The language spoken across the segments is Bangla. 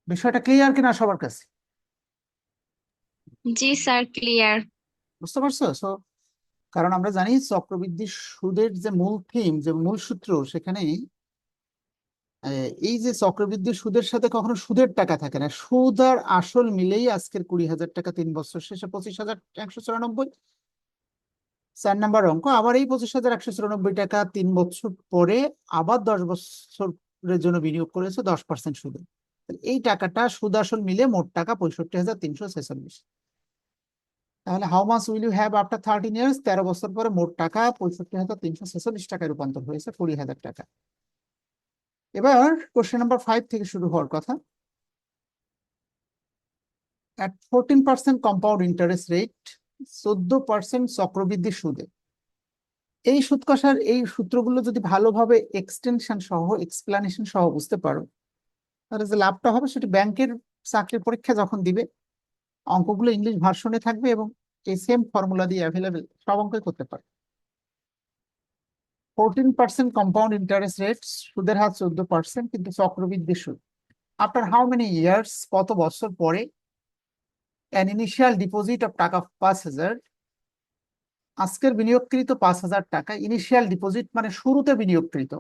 বিষয়টা ক্লিয়ার কিনা সবার কাছে? জি স্যার, ক্লিয়ার। বুঝতে পারছো? কারণ আমরা জানি চক্রবৃদ্ধি সুদের যে মূল থিম, যে মূল সূত্র, সেখানে এই যে চক্রবৃদ্ধি সুদের সাথে কখনো সুদের টাকা থাকে না, সুদ আর আসল মিলেই আজকের 20,000 টাকা 3 বছর শেষে 25,194। 4 নম্বর অঙ্ক, আবার এই 25,194 টাকা 3 বছর পরে আবার 10 বছরের জন্য বিনিয়োগ করেছে 10% সুদে। তাহলে এই টাকাটা সুদ আসল মিলে মোট টাকা 65,346। তাহলে how much will you have after 13 years? 13 বছর পরে মোট টাকা 65,346 টাকায় রূপান্তর হয়েছে 20,000 টাকা। এবার কোশ্চেন নাম্বার 5 থেকে শুরু হওয়ার কথা। অ্যাট 14% কম্পাউন্ড ইন্টারেস্ট রেট, 14% চক্রবৃদ্ধি সুদে, এই সুদ কষার এই সূত্রগুলো যদি ভালোভাবে এক্সটেনশন সহ এক্সপ্লানেশন সহ বুঝতে পারো, তাহলে যে লাভটা হবে সেটা ব্যাংকের চাকরির পরীক্ষা যখন দিবে, অঙ্কগুলো ইংলিশ ভার্সনে থাকবে এবং এই সেম ফর্মুলা দিয়ে অ্যাভেলেবেল সব অঙ্কই করতে পারবে। 14% কম্পাউন্ড ইন্টারেস্ট রেট, সুদের হার 14%, কিন্তু চক্রবৃদ্ধি সুদ। After how many years? কত বছর পরে? অ্যান ইনিশিয়াল ডিপোজিট অফ টাকা 5,000, আজকের বিনিয়োগকৃত 5,000 টাকা। ইনিশিয়াল ডিপোজিট মানে শুরুতে বিনিয়োগকৃত,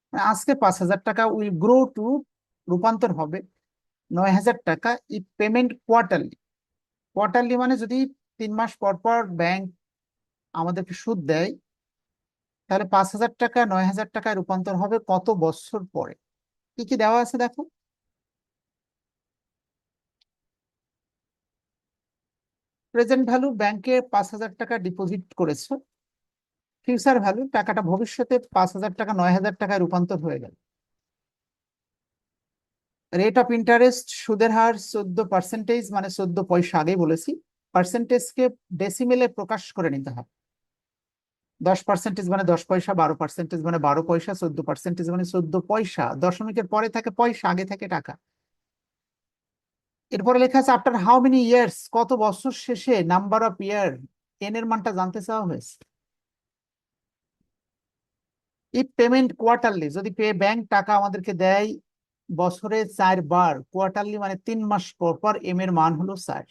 মানে আজকে 5,000 টাকা উইল গ্রো টু, রূপান্তর হবে 9,000 টাকা। ই পেমেন্ট কোয়ার্টারলি, কোয়ার্টারলি মানে যদি 3 মাস পর পর ব্যাংক আমাদেরকে সুদ দেয়, তাহলে 5,000 টাকা 9,000 টাকায় রূপান্তর হবে কত বছর পরে? কি কি দেওয়া আছে দেখো। প্রেজেন্ট ভ্যালু, ব্যাংকে 5,000 টাকা ডিপোজিট করেছো। ফিউচার ভ্যালু, টাকাটা ভবিষ্যতে 5,000 টাকা 9,000 টাকায় রূপান্তর হয়ে গেল। রেট অফ ইন্টারেস্ট, সুদের হার 14%, মানে 14 পয়সা, আগেই বলেছি। পার্সেন্টেজকে ডেসিমেলে প্রকাশ করে নিতে হবে। 10% মানে 10 পয়সা, 12% মানে 12 পয়সা, 14% মানে 14 পয়সা। দশমিকের পরে থাকে পয়সা, আগে থাকে টাকা। এরপরে লেখা আছে আফটার হাউ মেনি ইয়ার্স, কত বছর শেষে। নাম্বার অফ ইয়ার, এন এর মানটা জানতে চাওয়া হয়েছে। ইফ পেমেন্ট কোয়ার্টারলি, যদি ব্যাংক টাকা আমাদেরকে দেয় বছরে 4 বার, কোয়ার্টারলি মানে 3 মাস পর পর, এম এর মান হলো 4।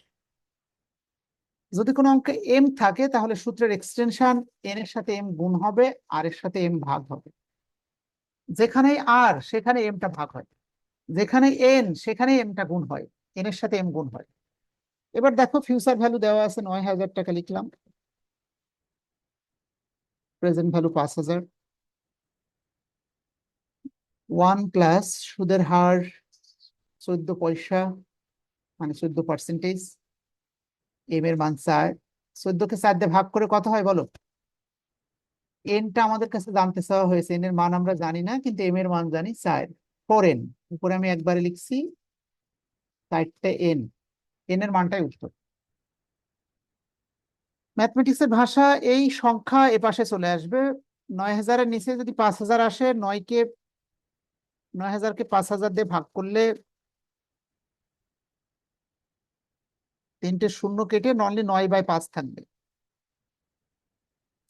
যদি কোনো অঙ্কে এম থাকে তাহলে সূত্রের এক্সটেনশন এন এর সাথে এম গুণ হবে, আর এর সাথে এম ভাগ হবে। যেখানে আর সেখানে এমটা ভাগ হয়, যেখানে এন সেখানে এমটা গুণ হয়, এন এর সাথে এম গুণ হয়। এবার দেখো ফিউচার ভ্যালু দেওয়া আছে 9,000 টাকা, লিখলাম। Present value 5,000। 1 প্লাস সুদের হার 14 পয়সা, মানে 14%। এম এর মান 4। 14কে 4 দিয়ে ভাগ করে কত হয় বলো? এনটা আমাদের কাছে জানতে চাওয়া হয়েছে, এন এর মান আমরা জানি না, কিন্তু এম এর মান জানি 4। 4n, উপরে আমি একবারে লিখছি 4টে n, এন এর মানটাই উত্তর। ম্যাথমেটিক্সের ভাষা, এই সংখ্যা এপাশে চলে আসবে। 9,000-এর নিচে যদি 5,000 আসে, 9,000কে 5,000 দিয়ে ভাগ করলে 3টে শূন্য কেটে অনলি 9/5 থাকবে।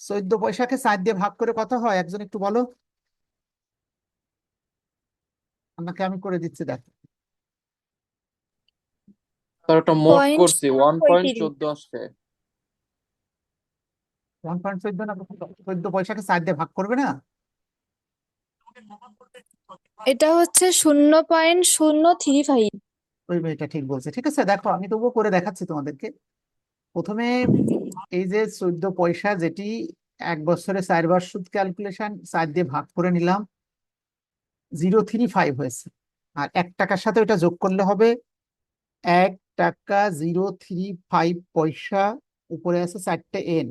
14 পয়সাকে 4 দিয়ে ভাগ করে কত হয় একজন একটু বলো। আপনাকে আমি করে দিচ্ছি, দেখো। তার একটা মোট পয়েন্ট করছি 1.14 আসছে। 1.14 না, 14 পয়সাকে 4 দিয়ে ভাগ করবে না? এটা হচ্ছে 0.035। ওই মেয়েটা ঠিক বলছে, ঠিক আছে। দেখো আমি তবুও করে দেখাচ্ছি তোমাদেরকে। প্রথমে এই যে 14 পয়সা, যেটি 1 বছরে 4 বার সুদ ক্যালকুলেশন, 4 দিয়ে ভাগ করে নিলাম, 0.35 হয়েছে। আর 1 টাকার সাথে ওটা যোগ করলে হবে 1 টাকা 0.35 পয়সা। উপরে আছে 4টে n,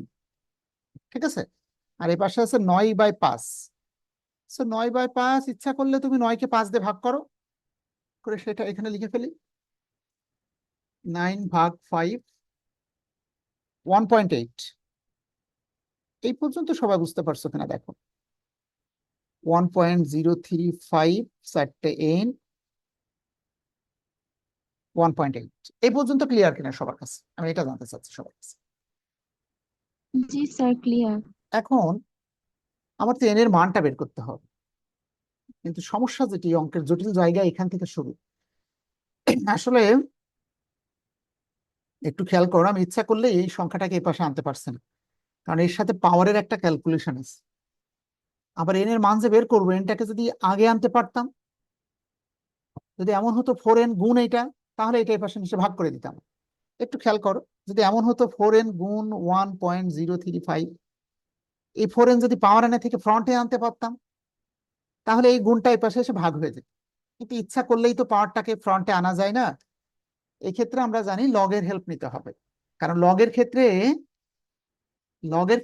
ঠিক আছে। আর এ পাশে আছে 9/5। 9/5, ইচ্ছা করলে তুমি 9কে 5 দিয়ে ভাগ করো, করে সেটা এখানে লিখে ফেলি। 9/5, 1.8। এই পর্যন্ত সবাই বুঝতে পারছো কিনা দেখো। 1.035, 4টে n, 1.8। এই পর্যন্ত ক্লিয়ার কিনা সবার কাছে? আমি এটা জানতে চাচ্ছি সবার কাছে। জি স্যার, ক্লিয়ার। এখন আমার তো এন এর মানটা বের করতে হবে, কিন্তু সমস্যা যেটি, অঙ্কের জটিল জায়গা এখান থেকে শুরু। আসলে একটু খেয়াল করো, আমি ইচ্ছা করলে এই সংখ্যাটাকে এই পাশে আনতে পারছি না, কারণ এর সাথে পাওয়ারের একটা ক্যালকুলেশন আছে। আবার এন এর মান যে বের করবো, এনটাকে যদি আগে আনতে পারতাম, যদি এমন হতো 4n গুণ এইটা, তাহলে এটা এই পাশে নিচে ভাগ করে দিতাম। একটু খেয়াল করো, যদি এমন হতো 4n গুণ 1.035, এই 4n যদি পাওয়ার এনে থেকে ফ্রন্টে আনতে পারতাম, তাহলে এই গুণটা এই পাশে এসে ভাগ হয়ে যেত। কিন্তু ইচ্ছা করলেই তো পাওয়ারটাকে ফ্রন্টে আনা যায় না। এক্ষেত্রে আমরা জানি লগের হেল্প নিতে হবে, কারণ লগের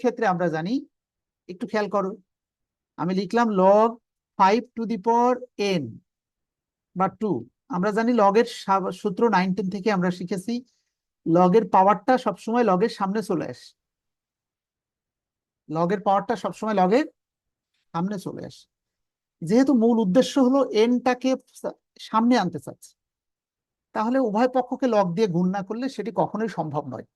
ক্ষেত্রে আমরা জানি, একটু খেয়াল করো, আমি লিখলাম log 5 to the power n বা 2। আমরা জানি লগের সূত্র 19 থেকে আমরা শিখেছি, লগের পাওয়ারটা সবসময় লগের সামনে চলে আসে। লগের পাওয়ারটা সবসময় লগের সামনে চলে আসে। যেহেতু মূল উদ্দেশ্য হলো এনটাকে সামনে আনতে চাচ্ছে, তাহলে উভয় পক্ষকে লগ দিয়ে গুণ না করলে সেটি কখনোই সম্ভব নয়।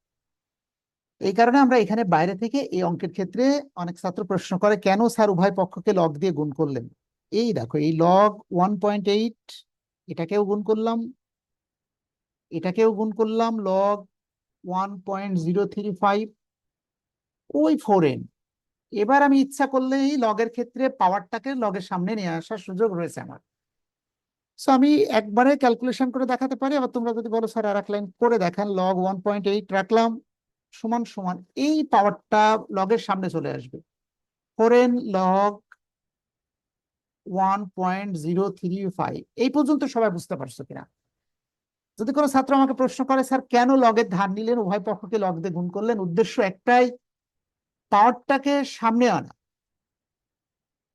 এই কারণে আমরা এখানে বাইরে থেকে এই অঙ্কের ক্ষেত্রে অনেক ছাত্র প্রশ্ন করে, কেন স্যার উভয় পক্ষকে লগ দিয়ে গুণ করলেন? এই দেখো, এই লগ 1.8, এটাকেও গুণ করলাম, এটাকেও গুণ করলাম, লগ 1.035, ওই 4n। এবার আমি ইচ্ছা করলেই লগের ক্ষেত্রে পাওয়ারটাকে লগের সামনে নিয়ে আসার সুযোগ রয়েছে আমার। সো আমি একবারে ক্যালকুলেশন করে দেখাতে পারি, আবার তোমরা যদি বলো স্যার আর এক লাইন করে দেখান, লগ 1.8 রাখলাম সমান সমান এই পাওয়ারটা লগের সামনে চলে আসবে, 4n লগ 1.035। এই পর্যন্ত সবাই বুঝতে পারছো কিনা? যদি কোনো ছাত্র আমাকে প্রশ্ন করে, স্যার কেন লগের ধার নিলেন, উভয় পক্ষকে লগ দিয়ে গুণ করলেন, উদ্দেশ্য একটাই, পাওয়ারটাকে সামনে আনা।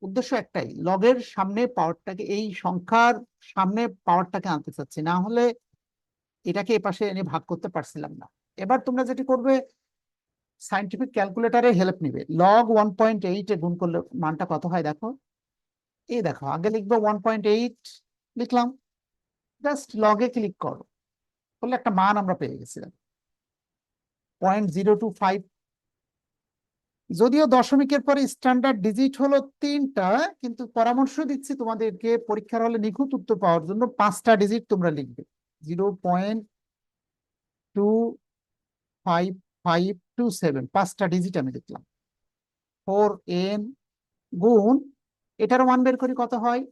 উদ্দেশ্য একটাই, লগের সামনে পাওয়ারটাকে, এই সংখ্যার সামনে পাওয়ারটাকে আনতে চাচ্ছি, না হলে এটাকে এপাশে এনে ভাগ করতে পারছিলাম না। এবার তোমরা যেটি করবে, সাইন্টিফিক ক্যালকুলেটারের হেল্প নিবে। লগ 1.8 এ গুণ করলে মানটা কত হয় দেখো, এই দেখো, আগে লিখবো 1.8, লিখলাম, জাস্ট লগে ক্লিক করো, করলে একটা মান আমরা পেয়ে গেছিলাম 0.025। যদিও দশমিকের পরে স্ট্যান্ডার্ড ডিজিট হলো 3টা, কিন্তু পরামর্শ দিচ্ছি তোমাদেরকে পরীক্ষার হলে নিখুঁত উত্তর পাওয়ার জন্য 5টা ডিজিট তোমরা লিখবে। 0.25527, 5টা ডিজিট আমি লিখলাম। 4n গুণ, এটারও মান বের করি কত হয়,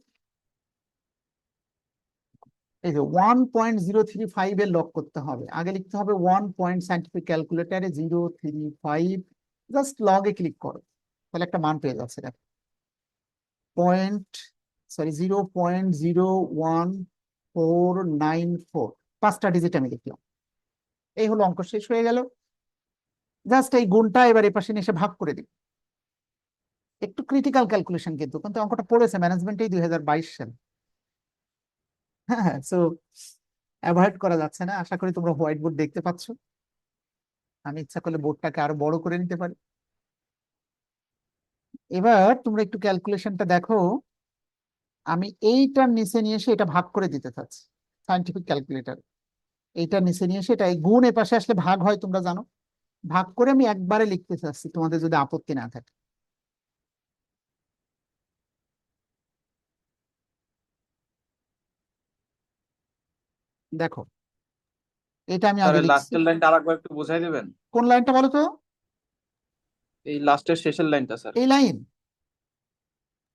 এই যে 1.035 এর লগ করতে হবে, আগে লিখতে হবে 1. সাইন্টিফিক ক্যালকুলেটারে 035, জাস্ট লগে ক্লিক করো, তাহলে একটা মান পেয়ে যাচ্ছে দেখো, 0.01494। 5টা ডিজিট আমি লিখলাম, এই হলো অঙ্ক, শেষ হয়ে গেল। জাস্ট এই গুণটা এবার এই পাশে নিয়ে এসে ভাগ করে দিই। একটু ক্রিটিক্যাল ক্যালকুলেশন, কিন্তু কিন্তু অঙ্কটা পড়েছে ম্যানেজমেন্টেই 2022 সালে। হ্যাঁ হ্যাঁ, সো অ্যাভয়েড করা যাচ্ছে না। আশা করি তোমরা হোয়াইট বোর্ড দেখতে পাচ্ছ, আমি ইচ্ছা করলে বোর্ডটাকে আরো বড় করে নিতে পারি। এবার তোমরা একটু ক্যালকুলেশনটা দেখো, আমি এইটার নিচে নিয়ে এসে এটা ভাগ করে দিতে চাচ্ছি সাইন্টিফিক ক্যালকুলেটর। এইটার নিচে নিয়ে এসে, এটা এই গুণ এ পাশে আসলে ভাগ হয় তোমরা জানো, ভাগ করে আমি একবারে লিখতে চাচ্ছি, তোমাদের যদি আপত্তি না থাকে। দেখো, এটা আমি আগে স্যার লিখছি। লাস্টের লাইনটা আরেকবার একটু বুঝাই দিবেন? কোন লাইনটা বলো তো? এই লাস্টের শেষের লাইনটা স্যার। এই লাইন,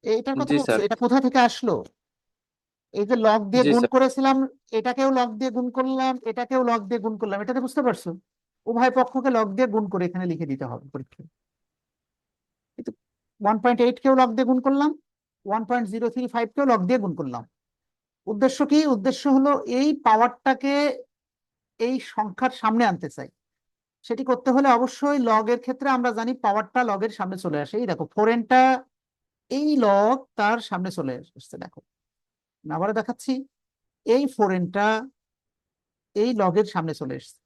এইটার কথা জি বলছো? স্যার। এটা কোথা থেকে আসলো? এই যে লগ দিয়ে জি গুণ স্যার। করেছিলাম, এটাকেও লগ দিয়ে গুণ করলাম, এটাকেও লগ দিয়ে গুণ করলাম, এটাতে বুঝতে পারছো? উভয় পক্ষকে লগ দিয়ে গুণ করে এখানে লিখে দিতে হবে পরীক্ষায়। 1.8 কেও লগ দিয়ে গুণ করলাম, 1.035 কেও লগ দিয়ে গুণ করলাম। উদ্দেশ্য কি? উদ্দেশ্য হলো এই পাওয়ারটাকে এই সংখ্যার সামনে আনতে চাই। সেটি করতে হলে অবশ্যই লগের ক্ষেত্রে আমরা জানি পাওয়ারটা লগের সামনে চলে আসে। এই দেখো, 4nটা এই লগ তার সামনে চলে আসছে, দেখো আমি আবারও দেখাচ্ছি, এই 4nটা এই লগের সামনে চলে এসছে,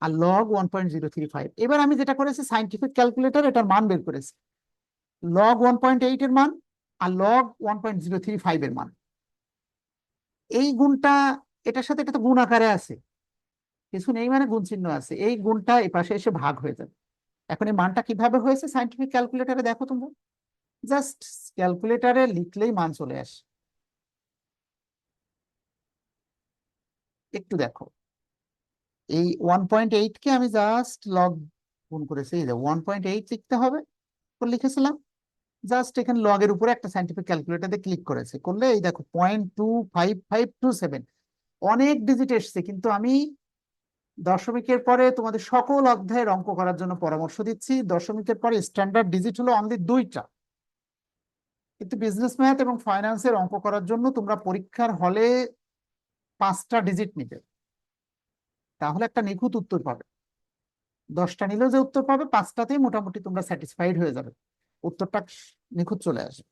আর লগ 1.035। এবার আমি যেটা করেছি, সাইন্টিফিক ক্যালকুলেটর এটার মান বের করেছি, লগ 1.8 এর মান আর লগ 1.035 এর মান। এই গুণটা এটার সাথে, এটা তো গুণ আকারে আছে, কিছু নেই মানে গুণ চিহ্ন আছে, এই গুণটা এই পাশে এসে ভাগ হয়ে যাবে। এখন এই মানটা কিভাবে হয়েছে সাইন্টিফিক ক্যালকুলেটরে দেখো তোমরা, জাস্ট ক্যালকুলেটরে লিখলেই মান চলে আসে। একটু দেখো, এই 1.8 কে আমি জাস্ট লগ গুণ করেছি, এই যে 1.8 লিখতে হবে, তো লিখেছিলাম। জাস্ট এখানে লগের উপরে একটা সাইন্টিফিক ক্যালকুলেটরে ক্লিক করেছে, করলে এই দেখো 0.25527, অনেক ডিজিট এসছে। কিন্তু আমি দশমিকের পরে তোমাদের সকল অধ্যায়ের অঙ্ক করার জন্য পরামর্শ দিচ্ছি, দশমিকের পরে স্ট্যান্ডার্ড ডিজিট হলো অনলি 2টা। কিন্তু বিজনেস ম্যাথ এবং ফাইন্যান্সের অঙ্ক করার জন্য তোমরা পরীক্ষার হলে 5টা ডিজিট নিবে, তাহলে একটা নিখুঁত উত্তর পাবে। 10টা নিলেও যে উত্তর পাবে, 5টাতেই মোটামুটি তোমরা স্যাটিসফাইড হয়ে যাবে, উত্তরটা নিখুঁত চলে আসবে।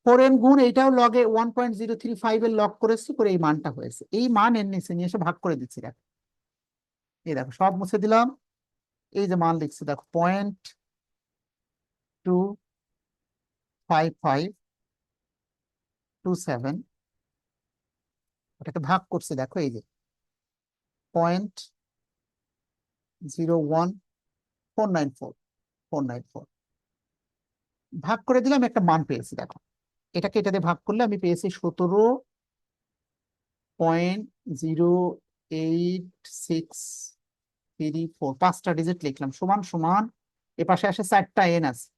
4n গুণ এইটাও লগে 1.035 এর লগ করেছি, করে এই মানটা হয়েছে। এই মান এর নিচে নিয়ে এসে ভাগ করে দিচ্ছি, দেখো এই দেখো সব মুছে দিলাম, এই যে মান লিখছি দেখো 0.25527, ওটাকে ভাগ করছি, দেখো এই যে 0.01494 ভাগ করে দিলাম, একটা মান পেয়েছি। দেখো এটাকে এটা দিয়ে ভাগ করলে আমি পেয়েছি 17.08634। 5টা ডিজিট লিখলাম, সমান সমান এ পাশে আসে 4টা এন আছে।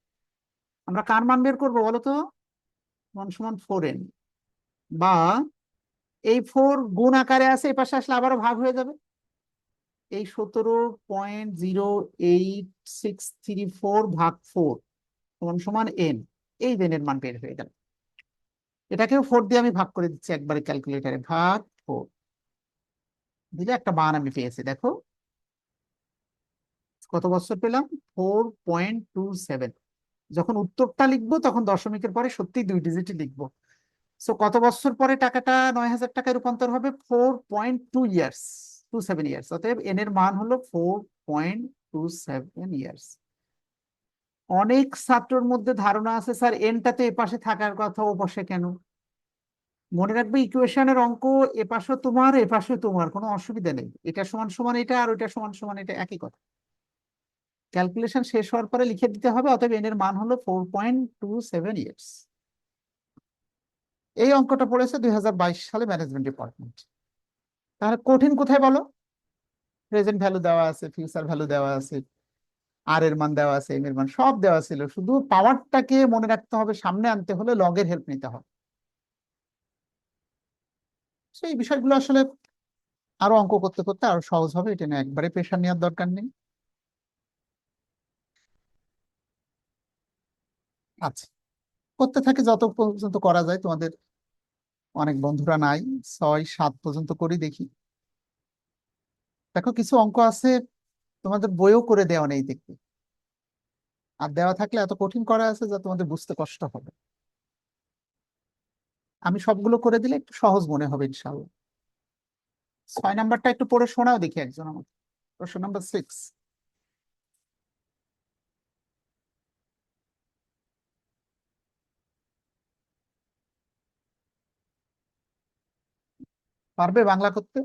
আমরা কার মান বের করবো বলো তো? সমান সমান 4n, বা এই 4 গুণ আকারে আছে, এ পাশে আসলে আবারও ভাগ হয়ে যাবে। এই 17.08634 ভাগ 4 সমান সমান n, এই n এর মান বের হয়ে গেল। এটাকেও 4 দিয়ে আমি ভাগ করে দিচ্ছি একবারে ক্যালকুলেটারে, ভাগ 4 দিলে একটা মান আমি পেয়েছি। দেখো কত বছর পেলাম, 4.27। যখন উত্তরটা লিখবো তখন দশমিকের পরে সত্যি 2 ডিজিটই লিখবো। সো কত বছর পরে টাকাটা 9,000 টাকায় রূপান্তর হবে? 4.2 ইয়ার্স, 27 ইয়ার্স। অতএব এন এর মান হলো 4.27 ইয়ার্স। অনেক ছাত্রর মধ্যে ধারণা আছে, স্যার এনটাতে এপাশে থাকার কথা, ও পাশে কেন? মনে রাখবে ইকুয়েশনের অঙ্ক এপাশে তোমার এপাশে তোমার, কোনো অসুবিধা নেই। এটা সমান সমান এটা, আর ওইটা সমান সমান এটা, একই কথা। ক্যালকুলেশন শেষ হওয়ার পরে লিখে দিতে হবে। অতএব এন এর মান হলো 4.27 ইয়ার্স। এই অঙ্কটা পড়েছে 2022 সালে ম্যানেজমেন্ট ডিপার্টমেন্ট। তাহলে কঠিন কোথায় বলো? প্রেজেন্ট ভ্যালু দেওয়া আছে, ফিউচার ভ্যালু দেওয়া আছে, আর এর মান দেওয়া আছে, এম এর মান সব দেওয়া ছিল, শুধু পাওয়ারটাকে মনে রাখতে হবে, সামনে আনতে হলে লগের হেল্প নিতে হবে। সেই বিষয়গুলো আসলে আরো অঙ্ক করতে করতে আরো সহজ হবে, এটা নিয়ে একবারে প্রেশার নেওয়ার দরকার নেই। আচ্ছা, করতে থাকে যত পর্যন্ত করা যায়। তোমাদের অনেক বন্ধুরা নাই, 6, 7 পর্যন্ত করি দেখি। দেখো কিছু অঙ্ক আছে তোমাদের বইও করে দেওয়া নেই দেখবে, আর দেওয়া থাকলে এত কঠিন করা আছে যা তোমাদের বুঝতে কষ্ট হবে। আমি সবগুলো করে দিলে একটু সহজ মনে হবে ইনশাআল্লাহ। 6 নাম্বারটা একটু পড়ে শোনাও দেখি একজন আমাকে, প্রশ্ন নাম্বার 6। পারবে বাংলা করতে?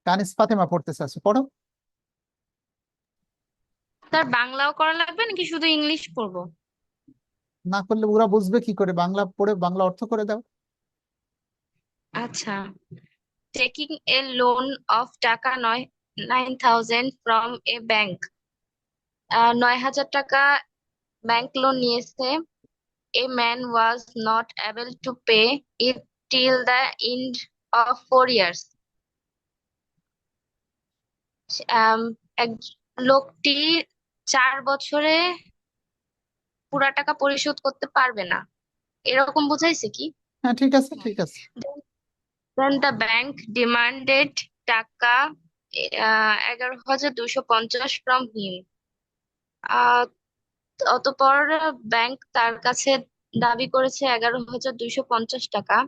কানিস ফাতেমা পড়তেছে, আছে পড়ো। স্যার বাংলাও করা লাগবে নাকি শুধু ইংলিশ পড়বো? না করলে ওরা বুঝবে কি করে? বাংলা পড়ে বাংলা অর্থ করে দাও। আচ্ছা। টেকিং এ লোন অফ টাকা 9,000 ফ্রম এ ব্যাংক। 9,000 টাকা ব্যাংক লোন নিয়েছে। A man was not able to pay it till the end of 4 years. আম, এক লোকটি 4 বছরে পুরা টাকা পরিশোধ করতে পারবে না, এরকম বুঝাইছে কি? হ্যাঁ ঠিক আছে, হুম। ঠিক আছে। Then the bank demanded টাকা 11,250 from him. আহ অতঃপর ব্যাংক তার কাছে দাবি করেছে 11,250 টাকা।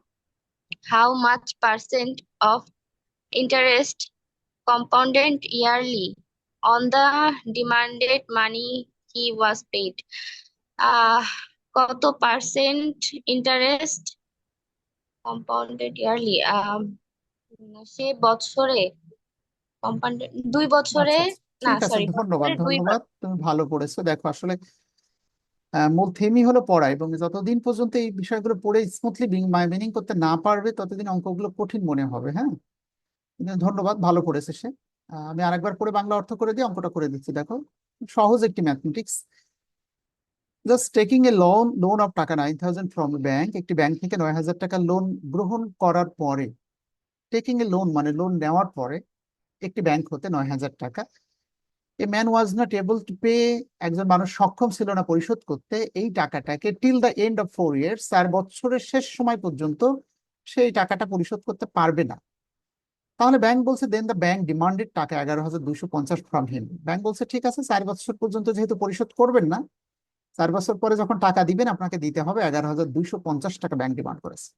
How much percent of interest compounded yearly on the demanded money he was paid? আহ কত পার্সেন্ট ইন্টারেস্ট কম্পাউন্ডেড ইয়ারলি? সে বছরে কম্পাউন্ডেড 2 বছরে, আচ্ছা আচ্ছা, না ঠিক আছে, সরি ধন্যবাদ বছরে 2 বার। ধন্যবাদ, তুমি ভালো পড়েছো। দেখো আসলে মূল থিমই হলো পড়া, এবং যতদিন পর্যন্ত এই বিষয়গুলো পড়ে স্মুথলি মিনিং করতে না পারবে ততদিন অঙ্কগুলো কঠিন মনে হবে। হ্যাঁ, কিন্তু ধন্যবাদ, ভালো পড়েছে সে। আমি আরেকবার পড়ে বাংলা অর্থ করে দিয়ে অঙ্কটা করে দিচ্ছি, দেখো সহজ একটি mathematics. Just taking a loan of টাকা 9,000 ফ্রম এ ব্যাংক, একটি ব্যাংক থেকে 9,000 টাকা লোন গ্রহণ করার পরে, টেকিং এ লোন মানে লোন নেওয়ার পরে একটি ব্যাংক হতে 9,000 টাকা, a man was not able to pay, একজন মানুষ সক্ষম ছিল না পরিশোধ করতে এই টাকাটাকে till the end of 4 years, 4 বছরের শেষ সময় পর্যন্ত সেই টাকাটা পরিশোধ করতে পারবে না। তাহলে ব্যাংক বলছে দেন দ্য ব্যাংক ডিমান্ডেড টাকা 11,250 ফ্রম হিম। ব্যাংক বলছে ঠিক আছে, 4 বছর পর্যন্ত যেহেতু পরিশোধ করবেন না, 4 বছর পরে যখন টাকা দিবেন আপনাকে দিতে হবে 11,250 টাকা ব্যাংক ডিমান্ড করেছে।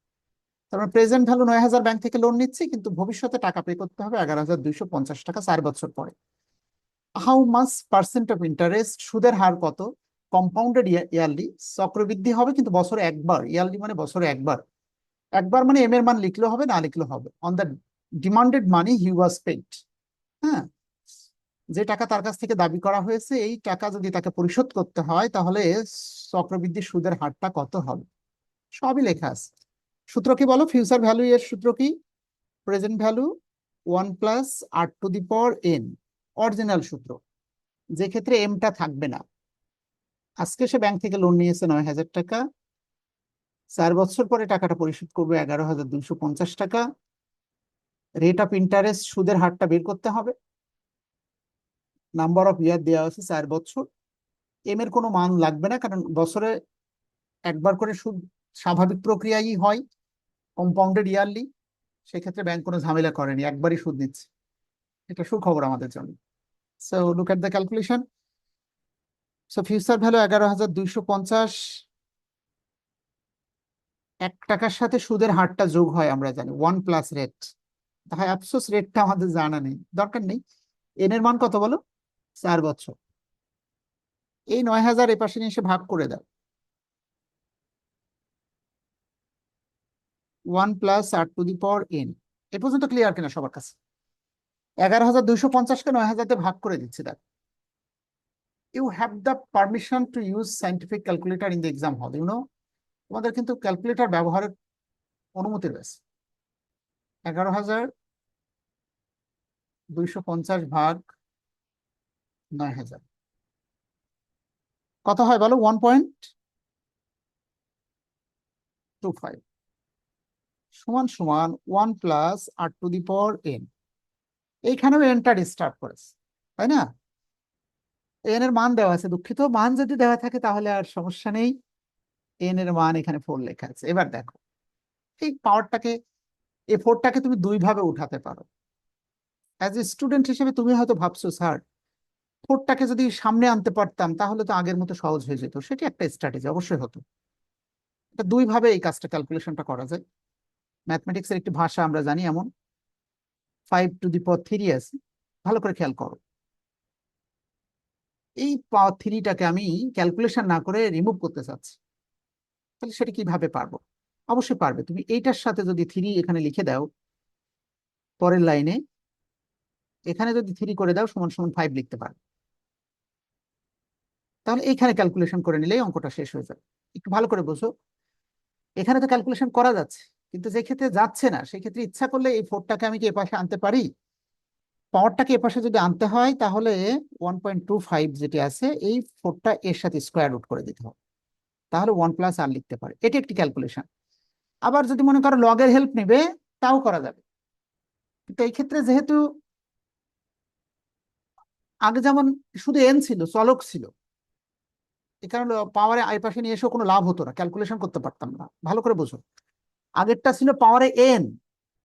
তার মানে প্রেজেন্ট ভ্যালু 9,000 ব্যাংক থেকে লোন নিচ্ছি, কিন্তু ভবিষ্যতে টাকা পে করতে হবে 11,250 টাকা 4 বছর পরে। How much percent of interest, সুদের হার কত, কম্পাউন্ডেড ইয়ারলি, চক্রবৃদ্ধি হবে কিন্তু বছরে একবার, ইয়ারলি মানে বছরে একবার, একবার মানে এম এর মান লিখলেও হবে না লিখলেও হবে, on the demanded money he was paid. হ্যাঁ, যে টাকা তার কাছ থেকে দাবি করা হয়েছে এই টাকা যদি তাকে পরিশোধ করতে হয় তাহলে চক্রবৃদ্ধি সুদের হারটা কত হবে, সবই লেখা আছে। সূত্র কি বলো, ফিউচার ভ্যালু এর সূত্র কি, প্রেজেন্ট ভ্যালু 1 + r⁴n, অরিজিনাল সূত্র, যে ক্ষেত্রে এমটা থাকবে না। আজকে সে ব্যাংক থেকে লোন নিয়েছে 9,000 টাকা, 4 বছর পরে টাকাটা পরিশোধ করবে 11,250 টাকা। রেট অফ ইন্টারেস্ট সুদের হারটা বের করতে হবে, নাম্বার অফ ইয়ার দেওয়া আছে 4 বছর, এম এর কোনো মান লাগবে না কারণ বছরে একবার করে সুদ স্বাভাবিক প্রক্রিয়াই হয়, কম্পাউন্ডেড ইয়ারলি, সেক্ষেত্রে ব্যাংক কোনো ঝামেলা করেনি, একবারই সুদ নিচ্ছে, এটা সুখবর আমাদের জন্য। So look at the calculation. So future value 11,250, 1 টাকার সাথে সুদের হারটা যোগ হয় আমরা জানি 1 + রেট। তাই আফসোস রেটটা আমাদের জানা নেই, দরকার নেই। এন এর মান কত বলো, 4 বছর। এই 9,000 এপাশে নিয়ে এসে ভাগ করে দাও, 1 + r⁴n। এ পর্যন্ত ক্লিয়ার কিনা সবার কাছে? 11,250-কে 9,000-তে ভাগ করে দিচ্ছি, দেখ। You have the permission to use scientific calculator in the exam hall, তোমাদের কিন্তু ক্যালকুলেটর ব্যবহারের অনুমতি রয়েছে। 11,250 ভাগ 9,000 কত হয় বলো, 1.25 সমান সমান 1 + r⁴n। এইখানেও এনটা ডিস্টার্ব করেছে, তাই না? এন এর মান দেওয়া আছে, দুঃখিত, মান যদি দেওয়া থাকে তাহলে আর সমস্যা নেই, এন এর মান এখানে 4 লেখা আছে। এবার দেখো এই পাওয়ারটাকে, এই 4টাকে তুমি দুই ভাবে উঠাতে পারো। অ্যাজ এ স্টুডেন্ট হিসেবে তুমি হয়তো ভাবছো স্যার 4টাকে যদি সামনে আনতে পারতাম তাহলে তো আগের মতো সহজ হয়ে যেত, সেটি একটা স্ট্র্যাটেজি অবশ্যই হতো। এটা দুই ভাবে এই কাজটা ক্যালকুলেশনটা করা যায়। ম্যাথমেটিক্সের একটি ভাষা আমরা জানি এমন, 5⁻³ আছে, ভালো করে খেয়াল করো। এই পাওয়ার 3টাকে আমি ক্যালকুলেশন না করে রিমুভ করতে চাচ্ছি, তাহলে সেটা কিভাবে পারবো? অবশ্যই পারবে, তুমি এইটার সাথে যদি 3 এখানে লিখে দাও, পরের লাইনে এখানে যদি 3 করে দাও সমান সমান 5 লিখতে পারবে, তাহলে এইখানে ক্যালকুলেশন করে নিলেই অঙ্কটা শেষ হয়ে যাবে। একটু ভালো করে বোঝো, এখানে তো ক্যালকুলেশন করা যাচ্ছে, কিন্তু যে ক্ষেত্রে যাচ্ছে না সেই ক্ষেত্রে ইচ্ছা করলে এই 4টাকে আমি কি এপাশে আনতে পারি? পাওয়ারটাকে এপাশে যদি আনতে হয় তাহলে 1.25 যেটি আছে এই 4টা এর সাথে স্কোয়ার রুট করে দিতে হবে, তাহলে 1 + r লিখতে পারে। এটি একটি ক্যালকুলেশন। আবার যদি মনে করো লগের হেল্প নেবে তাও করা যাবে, কিন্তু এই ক্ষেত্রে যেহেতু আগে যেমন শুধু এন ছিল, চলক ছিল, এ কারণে পাওয়ারে আই পাশে নিয়ে এসেও কোনো লাভ হতো না, ক্যালকুলেশন করতে পারতাম না। ভালো করে বোঝো, আগেরটা ছিল পাওয়ারে এন,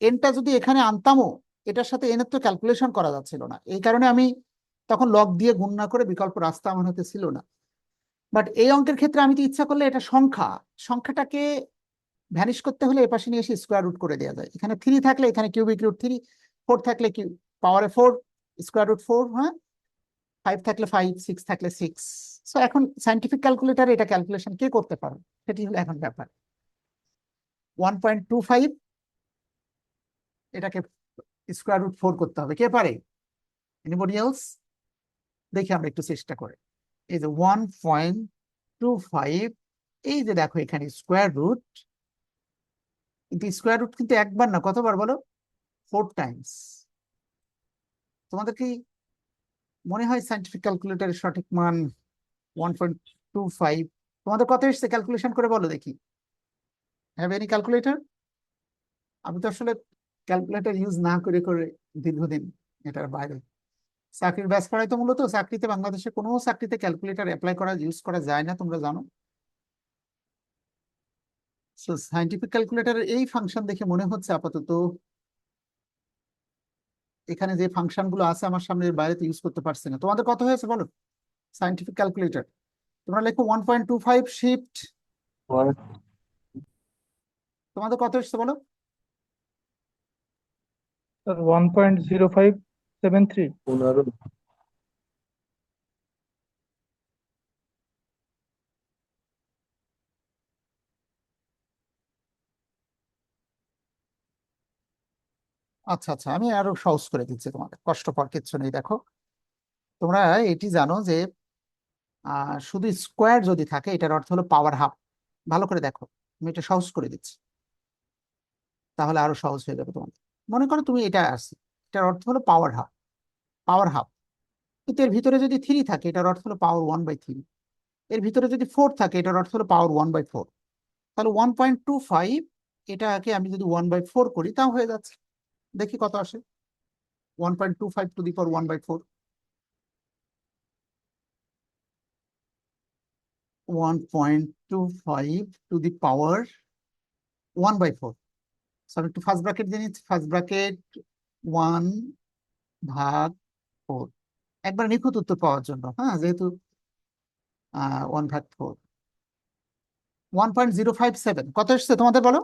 এনটা যদি এখানে আনতামও এটার সাথে এন এর তো ক্যালকুলেশন করা যাচ্ছিল না, এই কারণে আমি তখন লগ দিয়ে গুণ না করে বিকল্প রাস্তা আমার হাতে ছিল না। বাট এই অঙ্কের ক্ষেত্রে আমি তো ইচ্ছা করলে এটা সংখ্যা, সংখ্যাটাকে ভ্যানিশ করতে হলে এ পাশে নিয়ে এসে স্কোয়ার রুট করে দেওয়া যায়। এখানে 3 থাকলে এখানে কিউবিক রুট 3, 4 থাকলে পাওয়ারে 4 স্কোয়ার রুট 4, হ্যাঁ, 5 থাকলে 5, 6 থাকলে 6। সো এখন সাইন্টিফিক ক্যালকুলেটারে এটা ক্যালকুলেশন কে করতে পারে, সেটি হলো এখন ব্যাপার। 1.25 এটাকে স্কোয়ার রুট 4 করতে হবে, কে পারে? Anybody else? দেখি আমরা একটু চেষ্টা করে। এই যে 1.25, এই যে দেখো এখানে স্কোয়ার রুট, কিন্তু স্কোয়ার রুট কিন্তু একবার না, কতবার বলো? 4 টাইমস। তোমাদের কি মনে হয় সাইন্টিফিক ক্যালকুলেটরের সঠিক মান 1.25? তোমাদের কত এসছে ক্যালকুলেশন করে বলো দেখি। Have any calculator? আমি তো আসলে ক্যালকুলেটর ইউজ না করে করে দীর্ঘদিন এটার বাইরে চাকরির ব্যাচ করাই, তো মূলত চাকরিতে বাংলাদেশে কোনো চাকরিতে ক্যালকুলেটর অ্যাপ্লাই করা ইউজ করা যায় না, তোমরা জানো। সো সাইন্টিফিক ক্যালকুলেটরের এই ফাংশন দেখে মনে হচ্ছে আপাতত এখানে যে ফাংশন গুলো আছে আমার সামনে, এর বাইরে তো ইউজ করতে পারছি না। তোমাদের কত হয়েছে বলো সাইন্টিফিক ক্যালকুলেটর? তোমরা লেখো 1.25 শিফট, তোমাদের কত এসছে বলো? স্যার 1.0573। আচ্ছা আচ্ছা, আমি আরো সহজ করে দিচ্ছি, তোমাদের কষ্ট পাওয়ার কিচ্ছু নেই। দেখো তোমরা এটি জানো যে শুধু স্কোয়ার যদি থাকে এটার অর্থ হলো পাওয়ার হাফ। ভালো করে দেখো, আমি এটা সহজ করে দিচ্ছি, তাহলে আরো সহজ হয়ে যাবে তোমাদের। মনে করো তুমি এটা আসছে, এটার অর্থ হলো পাওয়ার হাফ, পাওয়ার হাফ। কিন্তু এর ভিতরে যদি 3 থাকে এটার অর্থ হলো পাওয়ার 1/3। এর ভিতরে যদি 4 থাকে এটার অর্থ হলো পাওয়ার 1/4। তাহলে 1.25 এটাকে আমি যদি 1/4 করি তাও হয়ে যাচ্ছে। দেখি কত আসে 1.25 to the power 1/4। 1.25 to the power 1/4। Sorry, একটু ফার্স্ট ব্র্যাকেট দিয়ে নিচ্ছি। ফার্স্ট ব্র্যাকেট 1/4, একবার নিখুঁত উত্তর পাওয়ার জন্য, হ্যাঁ, যেহেতু 1/4। 1.057 কত এসছে তোমাদের বলো?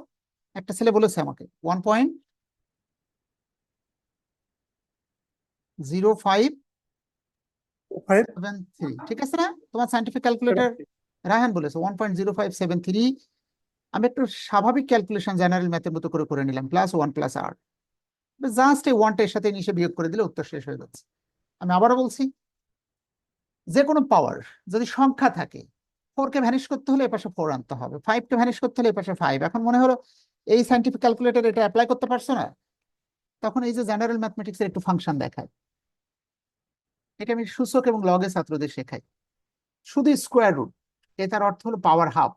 একটা ছেলে বলেছে আমাকে 1.0573, ঠিক আছে না? তোমার সাইন্টিফিক ক্যালকুলেটর রায়হান বলেছে 1.0573। আমি একটু স্বাভাবিক ক্যালকুলেশন জেনারেল ম্যাথের মতো করে করে নিলাম, +1 + r। জাস্ট এই ওয়ানটা এর সাথে নিচে বিয়োগ করে দিলে উত্তর শেষ হয়ে যাচ্ছে। আমি আবারও বলছি, যে কোনো পাওয়ার যদি সংখ্যা থাকে, 4 কে ভ্যানিশ করতে হলে এপাশে 4 আনতে হবে, 5 কে ভ্যানিশ করতে হলে এপাশে 5। এখন মনে হলো এই সাইন্টিফিক ক্যালকুলেটর এটা অ্যাপ্লাই করতে পারছো না, তখন এই যে জেনারেল ম্যাথমেটিক্সের একটু ফাংশন দেখায়, এটা আমি সূচক এবং লগের ছাত্রদের শেখাই। শুধু স্কোয়ার রুট, এটার অর্থ হলো পাওয়ার হাফ।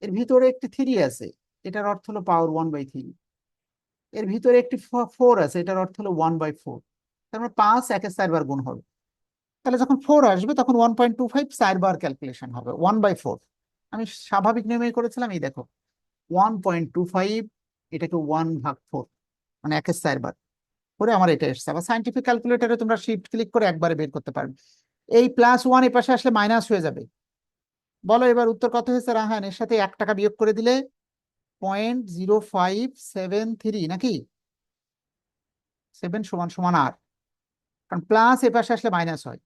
এর ভিতরে একটি 3 আছে, এটার অর্থ হলো পাওয়ার 1/3। এর ভিতরে একটি 4 আছে, এটার অর্থ হলো 1/4। তার মানে 5 একে 4 বার গুণ হবে। তাহলে যখন 4 আসবে তখন 1.25 4 বার ক্যালকুলেশন হবে 1/4। আমি স্বাভাবিক নিয়মে করেছিলাম, এই দেখো 1.25 এটাকে 1/4, মানে একে 4 বার করে আমার এটা এসছে। আবার সাইন্টিফিক ক্যালকুলেটরে তোমরা শিফট ক্লিক করে একবারে বের করতে পারবে। এই +1 এর পাশে আসলে মাইনাস হয়ে যাবে। বলো এবার উত্তর কত হয়েছে রাহান? এর সাথে 1 টাকা বিয়োগ করে দিলে 0.0573, নাকি 7 সমান সমান আর, কারণ প্লাস এ পাশে আসলে মাইনাস হয়।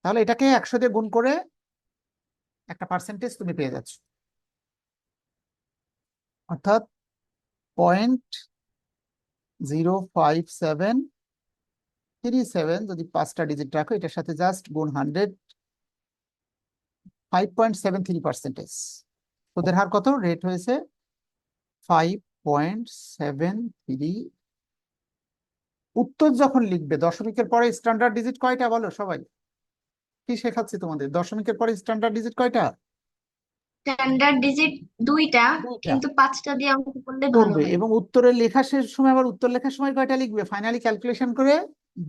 তাহলে এটাকে 100 দিয়ে গুণ করে একটা পার্সেন্টেজ তুমি পেয়ে যাচ্ছ, অর্থাৎ 0.0537 যদি 5টা ডিজিট রাখো, এটার সাথে জাস্ট গুণ 100, 5.73%। সুদের হার কত? রেট হয়েছে 5.73। উত্তর যখন লিখবে দশমিকের পরে স্ট্যান্ডার্ড ডিজিট কয়টা বলো সবাই? কি শেখাচ্ছি তোমাদের? দশমিকের পরে স্ট্যান্ডার্ড ডিজিট কয়টা? স্ট্যান্ডার্ড ডিজিট 2টা, দুইটা কিন্তু 5টা দিয়ে অঙ্ক করলে ভালো করবে, হয়। এবং উত্তরের লেখা শেষ সময় আবার উত্তর লেখার সময় কয়টা লিখবে? ফাইনালি ক্যালকুলেশন করে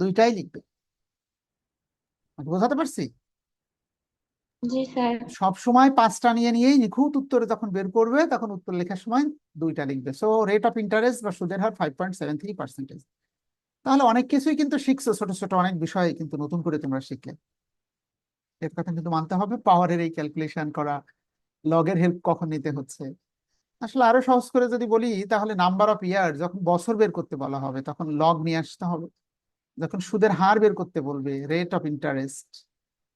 2টাই লিখবে। আমি বোঝাতে পারছি? জি স্যার। সব সময় 5টা নিয়ে নিয়েই নিখুঁত উত্তরে যখন বের করবে তখন উত্তর লেখার সময় 2টা লিখবে। সো রেট অফ ইন্টারেস্ট বা সুদের হার 5.73%। তাহলে অনেক কিছুই কিন্তু শিখছো, ছোট ছোট অনেক বিষয় কিন্তু নতুন করে তোমরা শিখলে। এর কথা কিন্তু মানতে হবে, পাওয়ারের এই ক্যালকুলেশন করা, লগের হেল্প কখন নিতে হচ্ছে। আসলে আরো সহজ করে যদি বলি, তাহলে নাম্বার অফ ইয়ার যখন বছর বের করতে বলা হবে তখন লগ নিয়ে আসতে হবে। যখন সুদের হার বের করতে বলবে, রেট অফ ইন্টারেস্ট,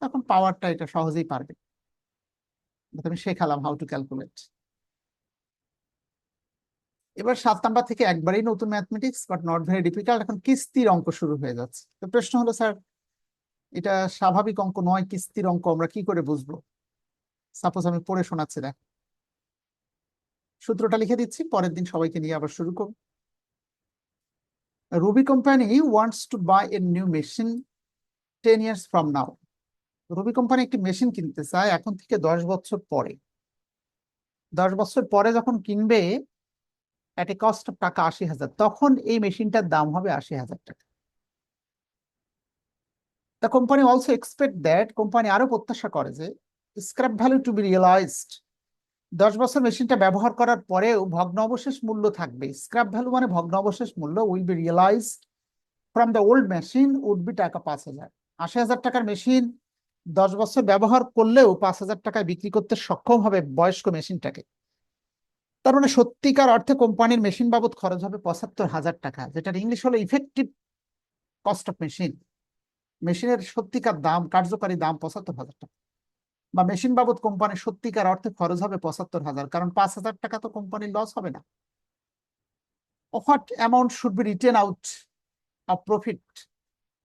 তখন পাওয়ারটা এটা সহজেই পারবে। আমি শেখালাম হাউ টু ক্যালকুলেট। এবার 7 নাম্বার থেকে একবারেই নতুন mathematics, but not very difficult. এখন কিস্তির অঙ্ক শুরু হয়ে যাচ্ছে। তো প্রশ্ন হলো, স্যার এটা স্বাভাবিক অঙ্ক নয়, কিস্তির অঙ্ক, আমরা কি করে বুঝবো? সাপোজ আমি পড়ে শোনাচ্ছি, দেখ সূত্রটা লিখে দিচ্ছি, পরের দিন সবাইকে নিয়ে আবার শুরু করব। Ruby company wants to buy a new machine 10 years from now. Ruby company একটি মেশিন কিনতে চায় এখন থেকে 10 বছর পরে। 10 বছর পরে যখন কিনবে এট এ কস্ট অফ টাকা 80,000, তখন এই মেশিনটার দাম হবে 80,000 টাকা। The company also expect that, company আরো প্রত্যাশা করে যে scrap value to be realised, 10 বছর মেশিনটা ব্যবহার করার পরেও ভগ্নাবশেষ মূল্য থাকবে। স্ক্র্যাপ ভ্যালু মানে ভগ্নাবশেষ মূল্য, will be realised from the old machine would be টাকা 5,000। 80,000 টাকার মেশিন 10 বছর ব্যবহার করলেও 5,000 টাকায় বিক্রি করতে সক্ষম হবে বয়স্ক মেশিনটাকে। তার মানে সত্যিকার অর্থে কোম্পানির মেশিন বাবদ খরচ হবে 75,000 টাকা, যেটার ইংলিশ হলো ইফেক্টিভ কস্ট অফ মেশিন। মেশিনের সত্যিকার দাম, কার্যকারী দাম 75,000 টাকা, বা মেশিন বাবদ কোম্পানির সত্যিকার অর্থে খরচ হবে 75,000, কারণ 5,000 টাকা তো কোম্পানির লস হবে না। What amount should be retain out of profit,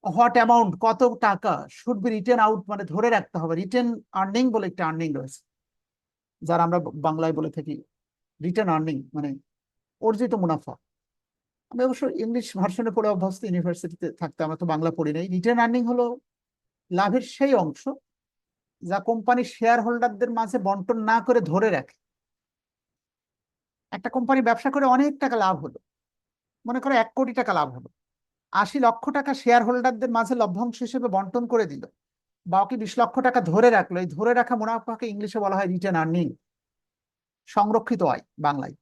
what amount কত টাকা শুড বি রিটেন আউট মানে ধরে রাখতে হবে। রিটেন আর্নিং বলে একটা আর্নিং রয়েছে, যারা আমরা বাংলায় বলে থাকি রিটেন আর্নিং, মানে অর্জিত মুনাফা। আমি অবশ্য ইংলিশ ভার্সনে পড়ে অভ্যস্ত, ইউনিভার্সিটিতে থাকতে আমরা তো বাংলা পড়ি নাই। রিটেন আর্নিং হলো লাভের সেই অংশ যা কোম্পানি শেয়ার হোল্ডারদের মাঝে বন্টন না করে ধরে রাখে। একটা কোম্পানি ব্যবসা করে অনেক টাকা লাভ হলো, মনে করো 1 কোটি টাকা লাভ হলো, 80 লক্ষ টাকা শেয়ার হোল্ডারদের মাঝে লভ্যাংশ হিসেবে বন্টন করে দিল, বাকি 20 লক্ষ টাকা ধরে রাখলো। এই ধরে রাখা মুনাফাকে ইংলিশে বলা হয় রিটেন আর্নিং, সংরক্ষিত আয় বাংলায়।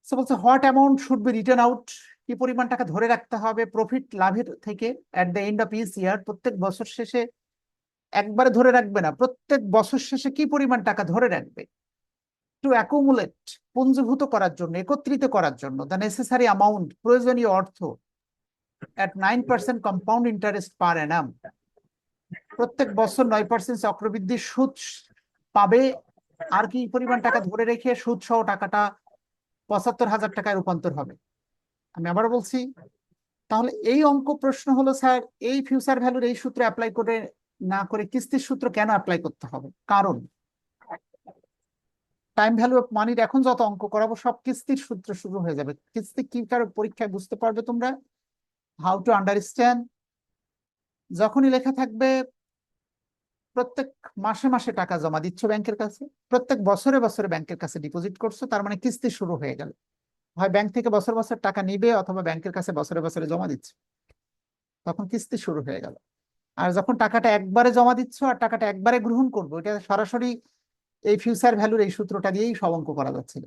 সো বলছে what amount should be retain out, কি পরিমাণ টাকা ধরে রাখতে হবে প্রফিট লাভের থেকে at the end of each year, প্রত্যেক বছর শেষে। একবারে ধরে রাখবে না, প্রত্যেক বছর শেষে কি পরিমাণ টাকা ধরে রাখবে। টু অ্যাকুমুলেট, পুঞ্জীভূত করার জন্য, একত্রিত করার জন্য, দ্য নেসেসারি অ্যামাউন্ট, প্রয়োজনীয় অর্থ, অ্যাট 9% কম্পাউন্ড ইন্টারেস্ট পার অ্যানাম, প্রত্যেক বছর 9% চক্রবৃদ্ধি সুদ পাবে। আর কি পরিমাণ টাকা ধরে রেখে সুদ সহ টাকাটা 75,000 টাকায় রূপান্তর হবে। আমি আবার বলছি, তাহলে এই অঙ্ক প্রশ্ন হলো স্যার এই ফিউচার ভ্যালুর এই সূত্র অ্যাপ্লাই করে না করে কিস্তির সূত্র কেন অ্যাপ্লাই করতে হবে? কারণ টাইম ভ্যালু অফ মানির এখন যত অঙ্ক করাবো সব কিস্তির সূত্র শুরু হয়ে যাবে। কিস্তি কি কারো পরীক্ষায় বুঝতে পারবে তোমরা, হাউ টু আন্ডারস্ট্যান্ড, যখনই লেখা থাকবে প্রত্যেক মাসে মাসে টাকা জমা দিচ্ছ ব্যাংকের কাছে, প্রত্যেক বছরে বছরে ব্যাংকের কাছে ডিপোজিট করছো, তার মানে কিস্তি শুরু হয়ে গেল। হয় ব্যাংক থেকে বছর বছর টাকা নিবে অথবা ব্যাংকের কাছে বছরে বছরে জমা দিচ্ছে, তখন কিস্তি শুরু হয়ে গেল। আর যখন টাকাটা একবারে জমা দিচ্ছ আর টাকাটা একবারে গ্রহণ করবো, এটা সরাসরি এই ফিউচার ভ্যালুর এই সূত্রটা দিয়েই সব অঙ্ক করা যাচ্ছিল।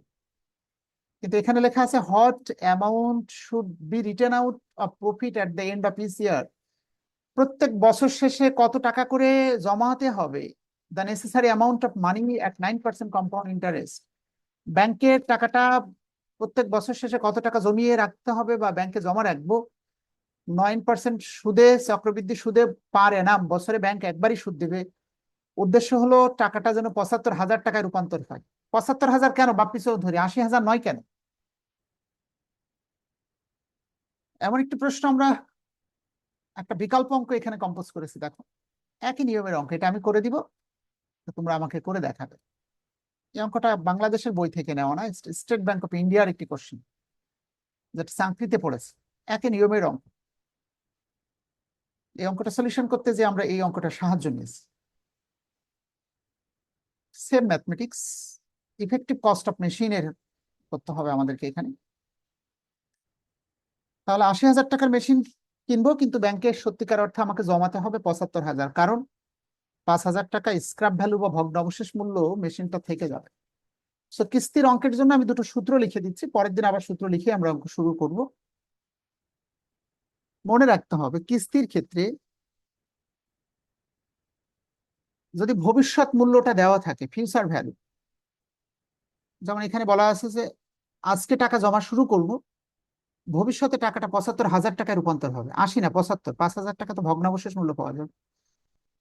কিন্তু এখানে লেখা আছে what amount should be retain out of profit at the end of each year, প্রত্যেক বছর শেষে কত টাকা করে জমাতে হবে। The necessary amount of money at 9% compound interest, ব্যাংকের টাকাটা প্রত্যেক বছর শেষে কত টাকা জমিয়ে রাখতে হবে বা ব্যাংকে জমা রাখবো 9% সুদে, চক্রবৃদ্ধি সুদে পার অ্যানাম, বছরে ব্যাংক একবারই সুদ দেবে। উদ্দেশ্য হলো টাকাটা যেন 75,000 টাকায় রূপান্তর হয়। 75,000 কেন বাপ্পি চৌধুরী, 80,000 নয় কেন? এমন একটি প্রশ্ন আমরা একটা বিকল্প অঙ্ক এখানে কম্পোজ করেছি, দেখো একই নিয়মের অঙ্ক, এটা আমি করে দিব, তোমরা আমাকে করে দেখাবে। এই অঙ্কটা বাংলাদেশের বই থেকে নেওয়া না, স্টেট ব্যাংক অফ ইন্ডিয়ার একটি কোশ্চেন, যেটা চাকরিতে পড়েছে, একই নিয়মের অঙ্ক। এই অঙ্কটা সলিউশন করতে যে আমরা এই অঙ্কটা সাহায্য নিয়েছি। Same mathematics, effective cost of মেশিনের করতে হবে আমাদেরকে এখানে। তাহলে 80,000 টাকার মেশিন কিনবো, কিন্তু ব্যাংকে সত্যিকার অর্থে আমাকে জমাতে হবে 75,000, কারণ 5,000 টাকা স্ক্র্যাপ ভ্যালু বা ভগ্নাবশেষ মূল্য মেশিনটা থেকে যাবে। সো কিস্তির অঙ্কের জন্য আমি দুটো সূত্র লিখে দিচ্ছি, পরের দিন আবার সূত্র লিখে আমরা অঙ্ক শুরু করব। মনে রাখতে হবে কিস্তির ক্ষেত্রে যদি ভবিষ্যৎ মূল্যটা দেওয়া থাকে, ফিউচার ভ্যালু, যেমন এখানে বলা আছে যে আজকে টাকা জমা শুরু করব, ভবিষ্যতে টাকাটা 75,000 টাকায় রূপান্তর হবে, 80 না 75, 5,000 টাকা তো ভগ্নাবশেষ মূল্য পাওয়া যাবে।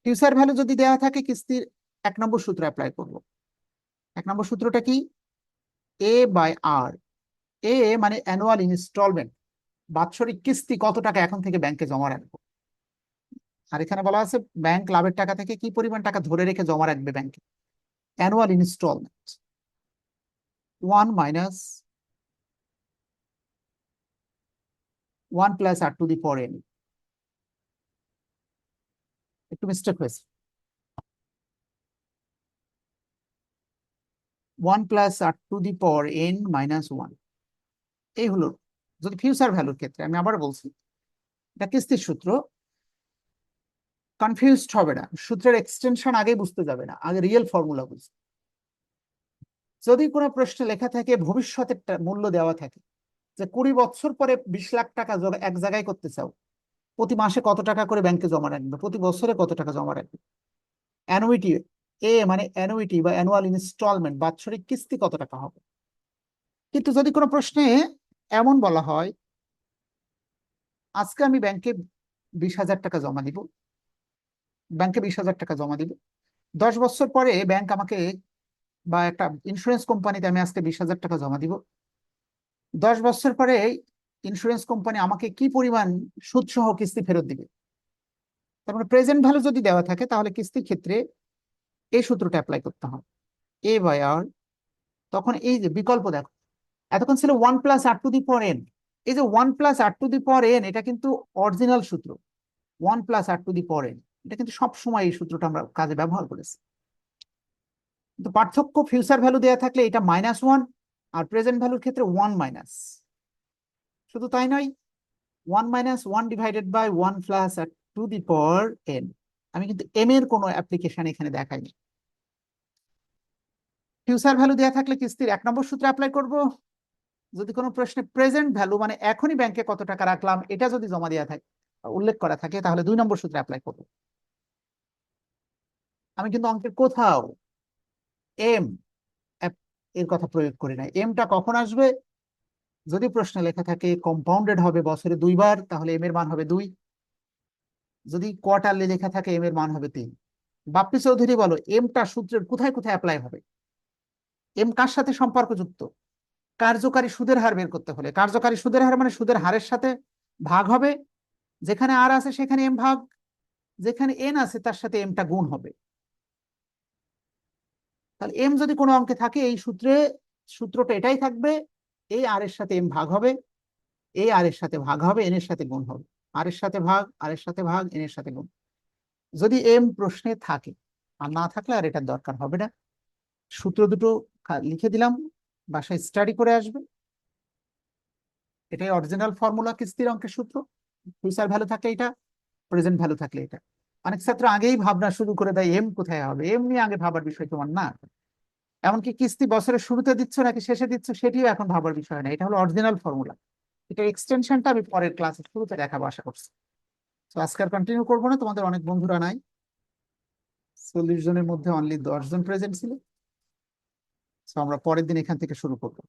ফিউচার ভ্যালু যদি দেওয়া থাকে, কিস্তির 1 নম্বর সূত্র অ্যাপ্লাই করব। 1 নম্বর সূত্রটা কি, এ বাই আর। এ মানে অ্যানুয়াল ইনস্টলমেন্ট, বাৎসরিক কিস্তি কত টাকা এখন থেকে ব্যাংকে জমা রাখবো। আর এখানে বলা আছে ব্যাংক লাভের টাকা থেকে কি পরিমাণ টাকা ধরে রেখে জমা রাখবে ব্যাংকে। annual installment 1 minus 1 plus r to the power n, একটু মিস্টেক হয়েছে, 1 plus r to the power n minus 1, এই হলো। যদি ফিউচার ভ্যালুর ক্ষেত্রে, আমি আবার বলছি, এটা কিস্তির সূত্র, কনফিউজড হবে না, সূত্রের এক্সটেনশন আগে বুঝতে যাবে না, আগে রিয়েল ফর্মুলা বুঝবে। যদি কোনো প্রশ্নে লেখা থাকে ভবিষ্যতের মূল্য দেওয়া থাকে, যে 20 বছর পরে 20 লাখ টাকা এক জায়গায় করতে চাও, প্রতি মাসে কত টাকা করে ব্যাংকে জমা রাখবে, প্রতি বছরে কত টাকা জমা রাখবে, অ্যানুইটি, এ মানে অ্যানুইটি বা অ্যানুয়াল ইনস্টলমেন্ট, বাৎসরিক কিস্তি কত টাকা হবে। কিন্তু যদি কোনো প্রশ্নে এমন বলা হয়, আজকে আমি ব্যাংকে 20,000 টাকা জমা দিব, ব্যাংকে 20,000 টাকা জমা দিব, 10 বছর পরে ব্যাংক আমাকে বা একটা ইন্স্যুরেন্স কোম্পানিতে আমি আজকে 20,000 টাকা জমা দিব, 10 বছর পরে ইন্স্যুরেন্স কোম্পানি আমাকে কি পরিমাণ সুদ সহ কিস্তি ফেরত দিবে। তার মানে প্রেজেন্ট ভ্যালু যদি দেওয়া থাকে তাহলে কিস্তির ক্ষেত্রে এই সূত্রটা অ্যাপ্লাই করতে হবে, এ বাই আর। তখন এই যে বিকল্প দেখো, এতক্ষণ ছিল 1 plus r to the power n, এই যে 1 plus r to the power n, এটা কিন্তু অরিজিনাল সূত্র, 1 plus r to the power n, এটা কিন্তু সব সময় এই সূত্রটা আমরা কাজে ব্যবহার করেছি। কিন্তু পার্থক্য, ফিউচার ভ্যালু দেওয়া থাকলে এটা -1, আর প্রেজেন্ট ভ্যালুর ক্ষেত্রে 1 মাইনাস। শুধু তাই নয়, 1 minus 1 divided by 1 plus r to the power n, আমি কিন্তু m এর কোনো অ্যাপ্লিকেশন এখানে দেখাইনি। ফিউচার ভ্যালু দেওয়া থাকলে কিস্তির 1 নম্বর সূত্র অ্যাপ্লাই করব। যদি কোনো প্রশ্নে প্রেজেন্ট ভ্যালু মানে এখনই ব্যাংকে কত টাকা রাখলাম এটা যদি জমা দেওয়া থাকে, উল্লেখ করা থাকে, তাহলে 2 নম্বর সূত্র অ্যাপ্লাই করব। আমি কিন্তু অঙ্কের কোথাও এম এর কথা প্রয়োগ করি না। এমটা কখন আসবে? যদি প্রশ্নে লেখা থাকে কম্পাউন্ডেড হবে বছরে 2 বার, তাহলে এম এর মান হবে 2। যদি কোয়ার্টারলি লেখা থাকে এম এর মান হবে 3। বাপ্পি চৌধুরী বলো, এমটা সূত্রের কোথায় কোথায় অ্যাপ্লাই হবে? এম কার সাথে সম্পর্কযুক্ত? কার্যকারী সুদের হার বের করতে হলে, কার্যকারী সুদের হার মানে সুদের হারের সাথে ভাগ হবে, যেখানে আর আছে সেখানে এম ভাগ, যেখানে এন আছে তার সাথে এমটা গুণ হবে। তাহলে এম যদি কোনো অঙ্কে থাকে এই সূত্রটা এটাই থাকবে, এই আর এর সাথে এম ভাগ হবে, এই আর এর সাথে ভাগ হবে, এন এর সাথে গুণ হবে, আর এর সাথে ভাগ, আর এর সাথে ভাগ, এন এর সাথে গুণ। যদি এম প্রশ্নে থাকে, আর না থাকলে আর এটার দরকার হবে না। সূত্র দুটো লিখে দিলাম, বাসায় স্টাডি করে আসবে। এটাই অরিজিনাল ফর্মুলা কিস্তির অঙ্কের সূত্র। ফিউচার ভ্যালু থাকলে এটা, প্রেজেন্ট ভ্যালু থাকলে এটা। অনেক ছাত্র আগেই ভাবনা শুরু করে দেয় এম কোথায় হবে, এম নিয়ে আগে ভাবার বিষয় তোমার না। এমনকি কিস্তি বছরের শুরুতে দিচ্ছ নাকি শেষে দিচ্ছ সেটিও এখন ভাবার বিষয় না, এটা হলো অরিজিনাল ফর্মুলা। এটা এক্সটেনশনটা আমি পরের ক্লাসে শুরুতে দেখাবো আশা করছি। তো আজকে আর কন্টিনিউ করবো না, তোমাদের অনেক বন্ধুরা নাই, 40 জনের মধ্যে অনলি 10 জন প্রেজেন্ট ছিল। তো আমরা পরের দিন এখান থেকে শুরু করবো।